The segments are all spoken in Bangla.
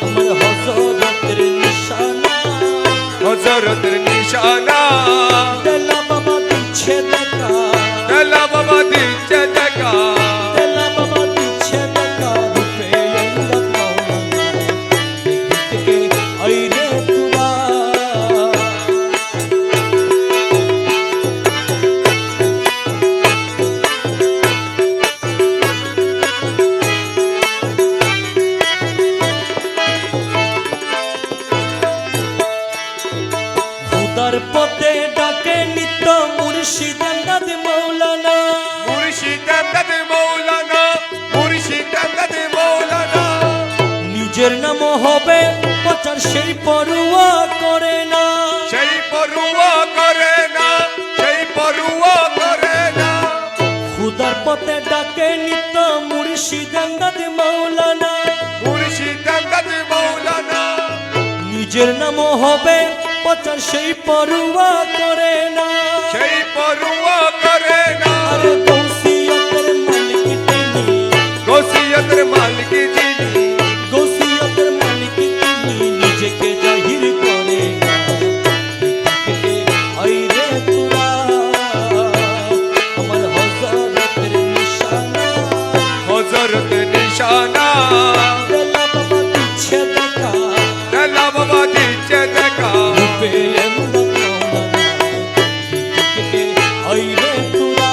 আমার হযরতের নিশানা, হযরতের নিশানা। দেলা বাবা দিচ্ছে দেখা, দেলা বাবা দিচ্ছে দেখা, দেলা বাবা দিচ্ছে দেখা, রূপে এমদাদ মাওলানা দেখতে আইরে তোরা। খোদার পথে ডাকে নিত্য মুর্শিদ এমদাদ মাওলানা, মুর্শিদ এমদাদ মাওলানা, মুর্শিদ এমদাদ মাওলানা। নিজের নাম হবে প্রচার সেই পরোয়া করে না, সেই পরোয়া করে না, সেই পরোয়া করে না। খোদার পথে ডাকে নিত্য মুর্শিদ এমদাদ মাওলানা, মুর্শিদ এমদাদ মাওলানা। নিজের নাম হবে প্রচার সেই পরোয়া করে না, সেই পরোয়া করে না। আর গৌসিয়তের মালিক তিনি, গৌসিয়তের মালিক যিনি, গৌসিয়তের মালিক তিনি নিজেকে জাহির করে না। আইরে তোরা আমার হযরতের নিশানা, হযরতের নিশানা। দেলা বাবা দিচ্ছে দেখা, দেলা বাবা দিচ্ছে দেখা, রূপে এমদাদ মাওলানা দেখতে আইরে তোরা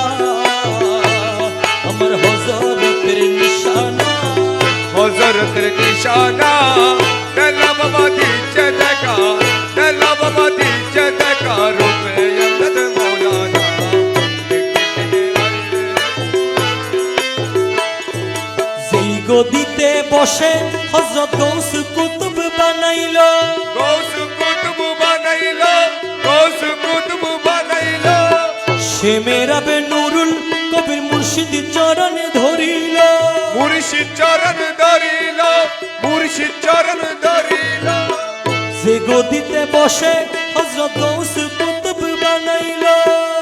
আমার হযরতের নিশানা, হযরতের নিশানা। দেলা বাবা দিচ্ছে দেখা, দেলা বাবা দিচ্ছে দেখা, রূপে এমদাদ মাওলানা। যেই গদিতে বসে হযরত গৌস কুতুব বানাইলো, গৌস কুতুব বানাইলো, গৌস কুতুব বানাইলো। সে মেরাবে নুরুল কবির মুর্শিদ চরণে ধরিল, মুর্শিদ চরণ ধরিল, মুর্শিদ চরণ ধরিল। যে গদিতে বসে হযরত গৌস কুতুব বানাইলো,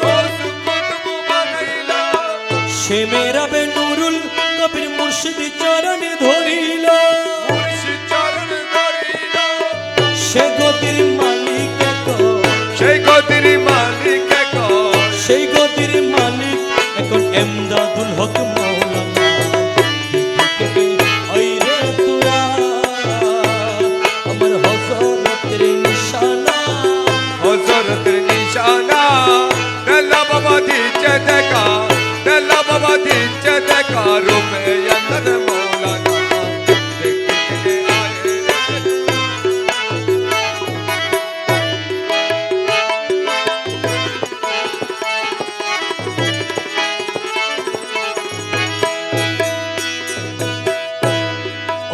গৌস কুতুব বানাইলো। সে মেরাবে নুরুল কবির মুর্শিদ চরণে ধরিল, মুর্শিদ চরণ ধরিল। সে গদির মালিক এখন, সেই গদির মালিক এখন, সেই গদির মালিক এখন এমদাদুল হক মাওলানা দেখতে আইরে তোরা আমার হযরতের নিশানা, হযরতের নিশানা। দেলা বাবা দিচ্ছে দেখা, দেলা বাবা দিচ্ছে দেখা, রূপে এমদাদ মাওলানা দেখতে আয়ে রে।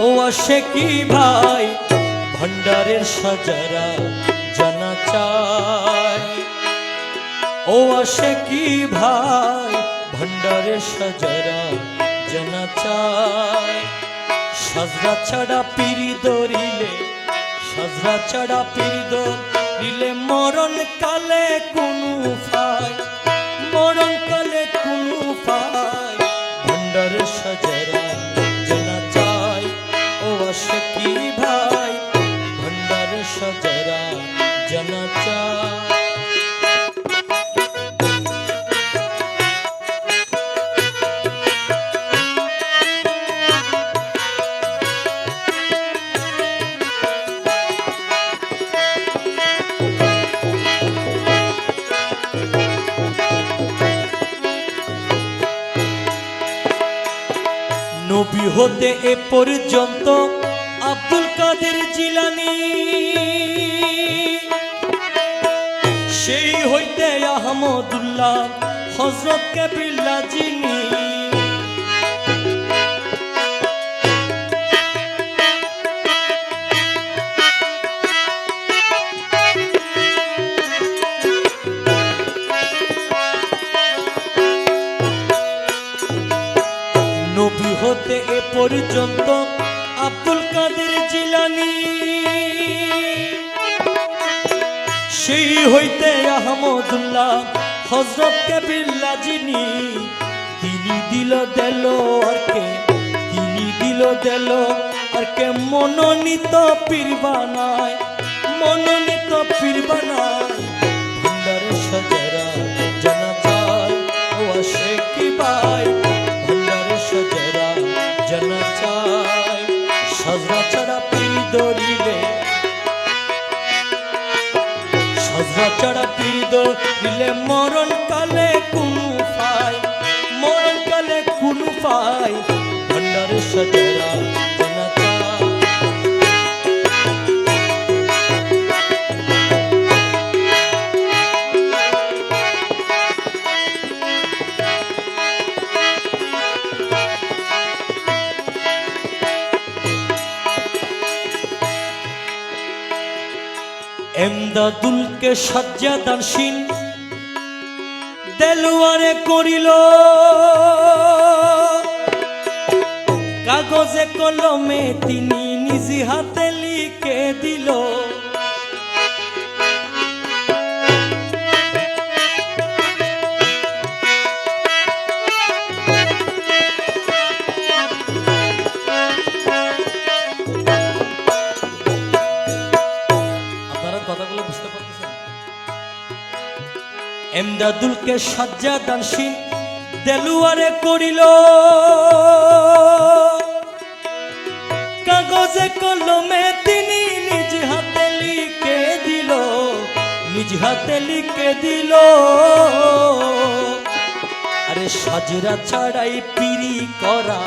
ও আশিকি ভাই ভণ্ডারের সাজারা জানা চায়, ও আশিকি ভাই ভণ্ডারের সাজারা জানা চায়। সাজরা ছাড়া পিরি ধরিলে, সাজরা ছাড়া পিরি ধরিলে মরণ কালে কোনো ফাই, মরণ কালে কোনো ফাই ভণ্ডারের সাজারা জানা চায়। ও আশিকি ভাই ভণ্ডারের সাজারা জানা চায়। নবী হতে এ পর্যন্ত আব্দুল কাদের জিলানী, সেই হইতে আহমদুল্লাহ হযরত কাবিলা যিনি। নবী হতে এ পর্যন্ত আব্দুল কাদের জিলানী, সেই হইতে আহমদুল্লাহ হযরত কাবিলা যিনি। তিনি দিল দেলোয়ারকে, তিনি দিল দেলোয়ার তাকে মনোনীত পীর বানায়, মনোনীত পীর বানায়। ভান্ডারে সাজারা জানা চায় ও আসে কি ভাই, ভান্ডারে সাজারা জানা চায়। সাজরা ছাড়া পীর ধরিলে, সাজরা ছাড়া পীর ধরিলে মরণ কালে কোনো পায়, মরণ কালে কোনো পায়। ভান্ডারে সাজারা জানা চায়। এমদাদুলকে সাজ্জা দানশীন দেলোয়ারে করিল, কাগজে কলমে তিনি নিজ হাতে লিখে দিল। আপনারা কথাগুলো বুঝতে পারতেছেন? এমদাদুলকে সাজ্জা দানশীন দেলোয়ারে করিল, কাগজে কলমে তিনি নিজ হাতে লিখে দিল, নিজ হাতে লিখে দিল। আরে সাজরা ছাড়াই পিরি করা,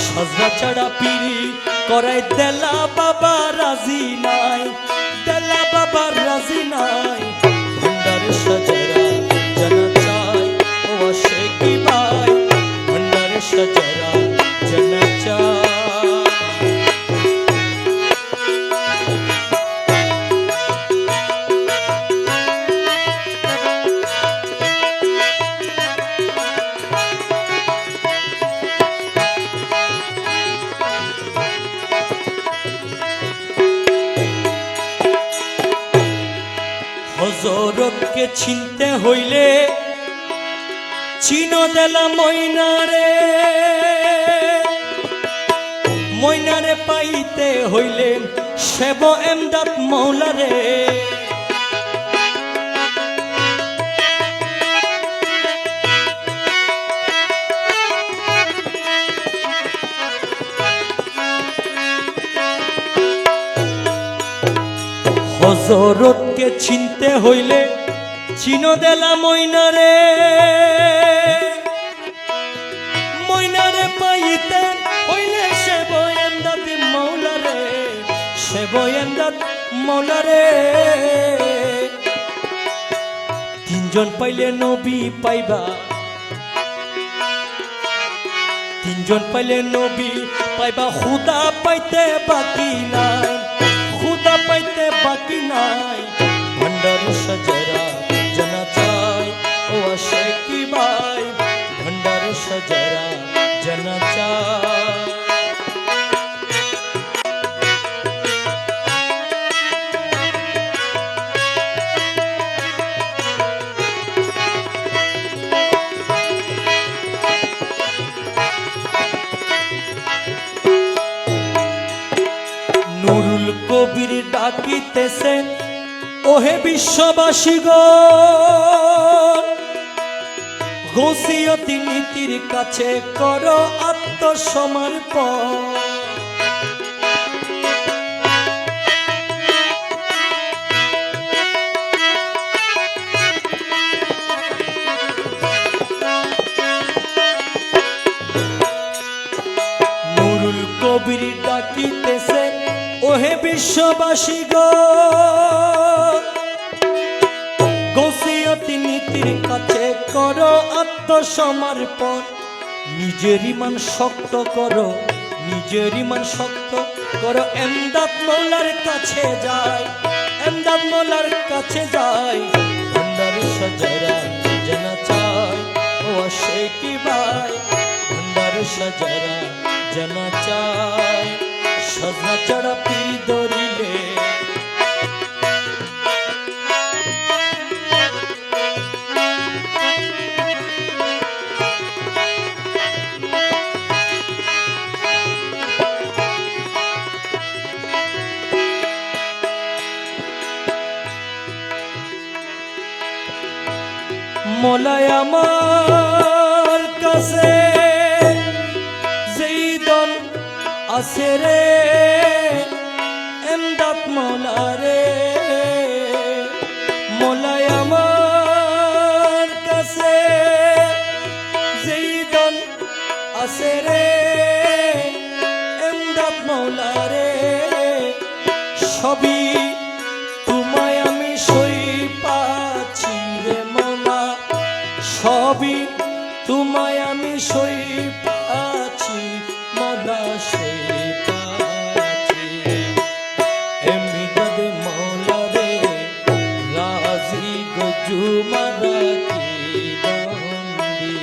সাজরা ছাড়া পিরি করাই দেলা বাবা রাজি নাই, দেলা বাবা রাজি নাই। ভান্ডারে সাজারা জানা চায় ও আসে কি ভাই, ভান্ডারে সাজারা জানা চায়। হযরতকে চিনতে হইলে চিনো দেলা ময়নারে, ময়নারে পাইতে হইলে সেব এমদাদ মৌলারে। হযরতকে চিনতে হইলে চিনো দেলা ময়নারে, ময়নারে পাইতে হইলে সেব এমদাদ মৌলারে, সেব এমদাদ মৌলারে। তিনজন পাইলে নবী পাইবা, তিনজন পাইলে নবী পাইবা, খুদা পাইতে বাকি নাই, খুদা পাইতে বাকি নাই। ভান্ডারে সাজারা জানা চায় ও আসে কি ভাই, ভান্ডারে সাজারা জানা চায়। নুরুল কবির ডাকিতেছেন ওহে বিশ্ববাসী গো, গৌসিয়তি নীতির কাছে করো আত্মসমর্পণ। নুরুল কবির ডাকিতেছেন ওহে বিশ্ববাসী গো, গৌসিয়তি নীতির কাছে করো আত্মসমর্পণ। নিজের ইমান শক্ত করো, নিজের ইমান শক্ত করো। এমদাদ মৌলার কাছে যায়, এমদাদ মৌলার কাছে যায়। ভান্ডারে সাজারা জানা চায় ও আসে কি ভাই, ভান্ডারে সাজারা জানা চায়। সাজরা ছাড়া পীর ধরিলে, মোলায় আমার কাছে যেই দন আছে রে এমদাদ মৌলা রে মোলায় আমার কাছে যেই দন আছে রে এমদাদ মৌলা রে সবই তোমায় আমি সই পাচ্ছি রে মৌলা সবই তোমায় আমি সই পাচ্ছি মৌলা সই পাচ্ছি এমদাদ মৌলা রে রাজি গজুমারা কি বন্দি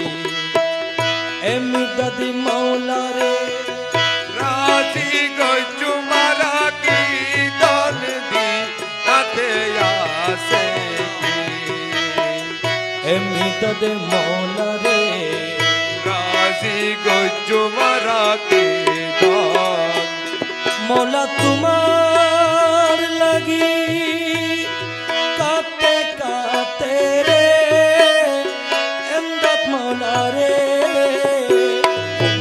এমদাদ মৌলা রে রাজি গজুমারা কি দন দি হাতে আসে কি এমদাদ মৌলা রে রাজি গজুমারা কি দন মৌলা তোমার লাগি কাতে কাতে রে এমদাদ মৌলা রে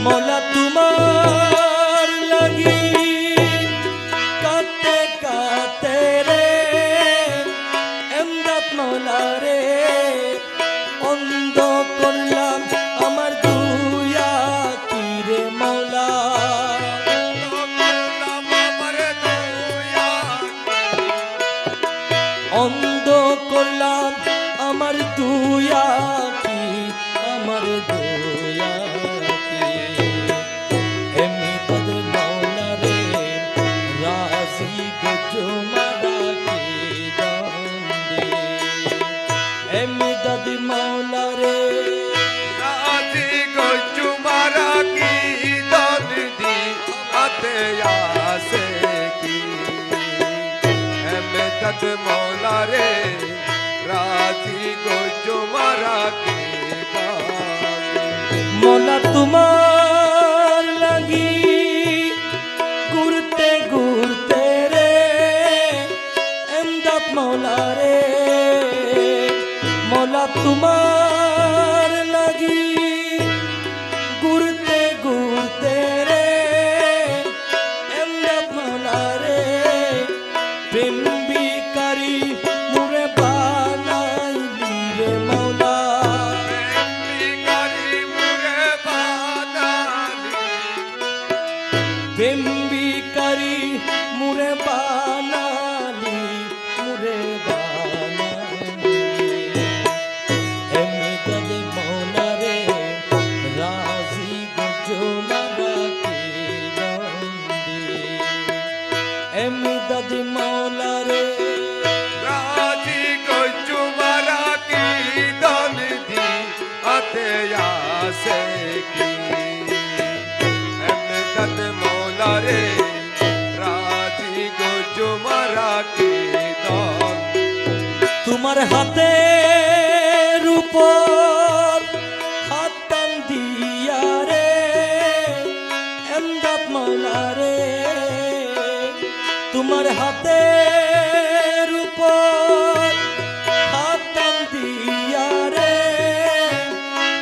মৌলা তোমার লাগি কাতে কাতে রে এমদাদ মৌলা রে অন্ধ করলাম আমার দুয়া কি রে মৌলা অন্ধ করলাম আমার দুয়া কি আমার দুয়া কি এমদাদ মৌলা রে রাজি গজুমারা কি দন্দি এমদাদ মৌলা রে রাজি গজুমারা কি দন দি হাতে আসে কি এমদাদ মৌলা রে রাজি গজুমারা কি দন মৌলা তোমার লাগি ঘুরতে ঘুরতে রে এমদাদ মৌলা রে মৌলা তোমার লাগি ঘুরতে ঘুরতে রে এমদাদ মৌলা রে প্রেম বিকারি মুরে বানাইলি রে মৌলা প্রেম বিকারি মুরে বানালি মুরে বানালি এমদাদ মৌলা রে রাজি গজুমারা কি দন্দি এমদাদ মৌলা রে রাজি গজুমারা কি দন দি হাতে আসে কি এমদাদ মৌলা রে রাজি গজুমারা কি দন তোমার হাতের উপর হাত টান দিয়া রে এমদাদ মৌলা রে তোমার হাতের উপর হাত টান দিয়া রে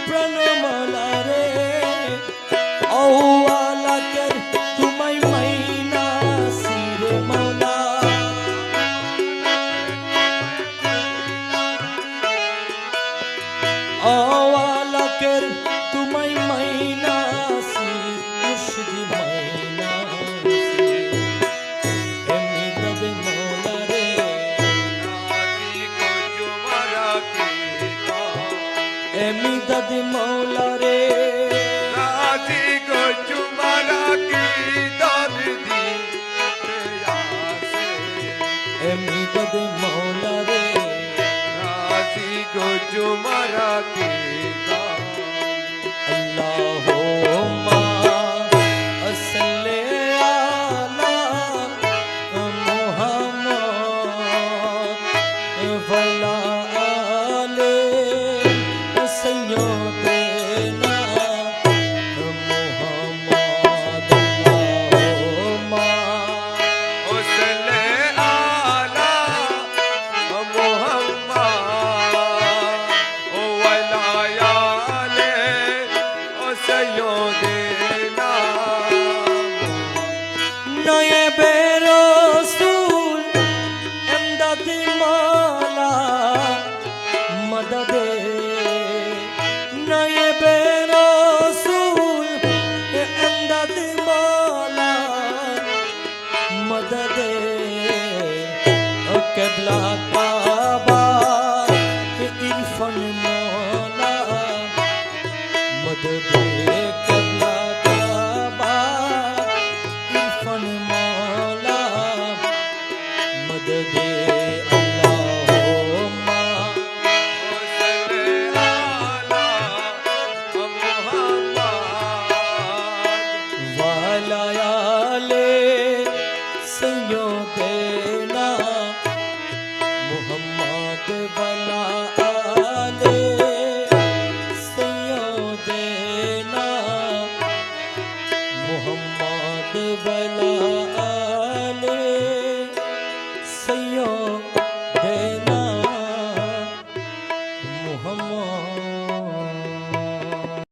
প্রাণ মৌলা রে ঔয়ালাকের তোমায় মাইনা সিরে মৌলা আওয়ালাকের তোমায় মাইনাসি মুর্শিদি মাইনাসি এমদাদ মৌলা রে রাজি গজুমারা কি দন এমদাদ মৌলা রে রাজি গজুমারা কি দন দি হাতে আসে এমদাদ মৌলা রে রাজি গজুমারা কি দন আল্লাহুম্মা সাল্লি আলা মুহাম্মদ ওয়া আলা আলি সাইয়্যিদিনা নয়ে বেরসুল এমদাদ মালা মদদে নয়ে বেরসুল এমদাদ মালা মদদে ও কেবলা কাবা ইরফান মালা মদদে কেবলা কাবা ইরফান মালা মদদে আল্লাহুম্মা वालायाले सैयदना मोहम्मद वाला आले सैयदना मोहम्मद वाला